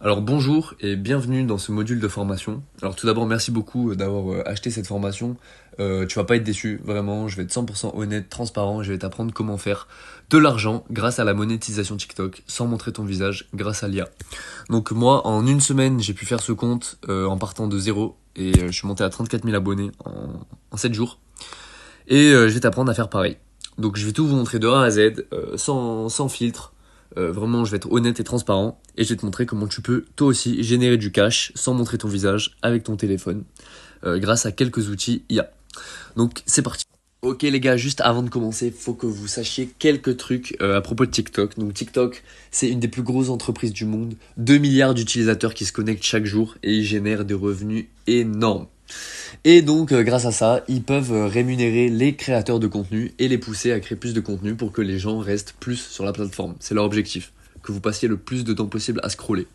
Alors bonjour et bienvenue dans ce module de formation. Alors tout d'abord merci beaucoup d'avoir acheté cette formation. Tu vas pas être déçu, vraiment, je vais être 100% honnête, transparent, je vais t'apprendre comment faire de l'argent grâce à la monétisation TikTok sans montrer ton visage grâce à l'IA. Donc moi en une semaine j'ai pu faire ce compte en partant de zéro et je suis monté à 34 000 abonnés en 7 jours. Et je vais t'apprendre à faire pareil. Donc je vais tout vous montrer de A à Z, sans filtre. Vraiment, je vais être honnête et transparent et je vais te montrer comment tu peux toi aussi générer du cash sans montrer ton visage avec ton téléphone grâce à quelques outils IA. Donc c'est parti. Ok les gars, juste avant de commencer, faut que vous sachiez quelques trucs à propos de TikTok. Donc TikTok, c'est une des plus grosses entreprises du monde, 2 milliards d'utilisateurs qui se connectent chaque jour et ils génèrent des revenus énormes. Et donc, grâce à ça, ils peuvent rémunérer les créateurs de contenu et les pousser à créer plus de contenu pour que les gens restent plus sur la plateforme. C'est leur objectif, que vous passiez le plus de temps possible à scroller.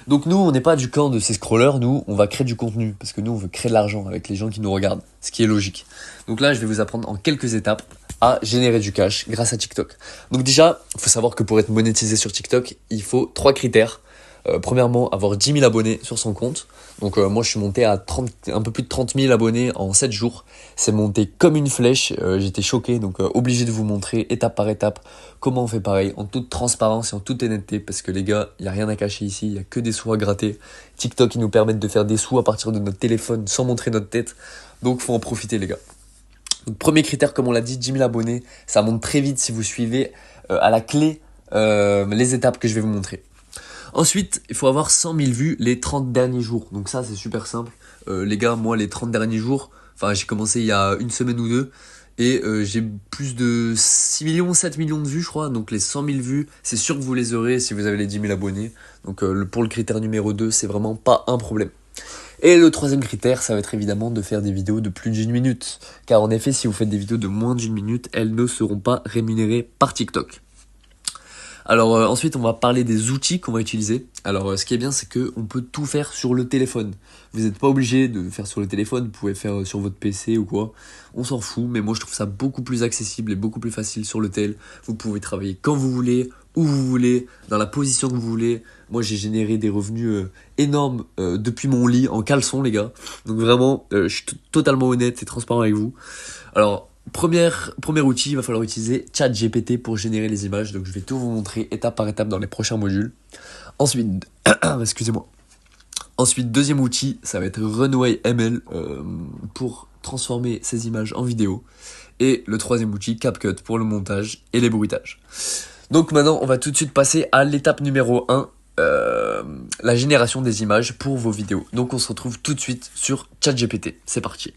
Donc nous, on n'est pas du camp de ces scrollers, nous, on va créer du contenu, parce que nous, on veut créer de l'argent avec les gens qui nous regardent, ce qui est logique. Donc là, je vais vous apprendre en quelques étapes à générer du cash grâce à TikTok. Donc déjà, il faut savoir que pour être monétisé sur TikTok, il faut 3 critères. Premièrement, avoir 10 000 abonnés sur son compte. Donc moi, je suis monté à un peu plus de 30 000 abonnés en 7 jours. C'est monté comme une flèche. J'étais choqué, donc obligé de vous montrer étape par étape comment on fait pareil, en toute transparence et en toute honnêteté. Parce que les gars, il n'y a rien à cacher ici, il n'y a que des sous à gratter. TikTok, ils nous permettent de faire des sous à partir de notre téléphone sans montrer notre tête. Donc faut en profiter les gars. Donc premier critère, comme on l'a dit, 10 000 abonnés. Ça monte très vite si vous suivez à la clé les étapes que je vais vous montrer. Ensuite, il faut avoir 100 000 vues les 30 derniers jours. Donc ça, c'est super simple. Les gars, moi, les 30 derniers jours, j'ai commencé il y a une semaine ou deux. Et j'ai plus de 6 millions, 7 millions de vues, je crois. Donc les 100 000 vues, c'est sûr que vous les aurez si vous avez les 10 000 abonnés. Donc pour le critère numéro 2, c'est vraiment pas un problème. Et le troisième critère, ça va être évidemment de faire des vidéos de plus d'une minute. Car en effet, si vous faites des vidéos de moins d'une minute, elles ne seront pas rémunérées par TikTok. Alors ensuite on va parler des outils qu'on va utiliser. Alors ce qui est bien c'est que on peut tout faire sur le téléphone. Vous n'êtes pas obligé de faire sur le téléphone, vous pouvez faire sur votre PC ou quoi. On s'en fout, mais moi je trouve ça beaucoup plus accessible et beaucoup plus facile sur le tel. Vous pouvez travailler quand vous voulez, où vous voulez, dans la position que vous voulez. Moi j'ai généré des revenus énormes depuis mon lit en caleçon les gars. Donc vraiment je suis totalement honnête et transparent avec vous. Alors premier outil, il va falloir utiliser ChatGPT pour générer les images. Donc je vais tout vous montrer étape par étape dans les prochains modules. Ensuite, excusez-moi. Ensuite, deuxième outil, ça va être Runway ML pour transformer ces images en vidéo. Et le troisième outil, CapCut pour le montage et les bruitages. Donc maintenant, on va tout de suite passer à l'étape numéro 1, la génération des images pour vos vidéos. Donc on se retrouve tout de suite sur ChatGPT. C'est parti.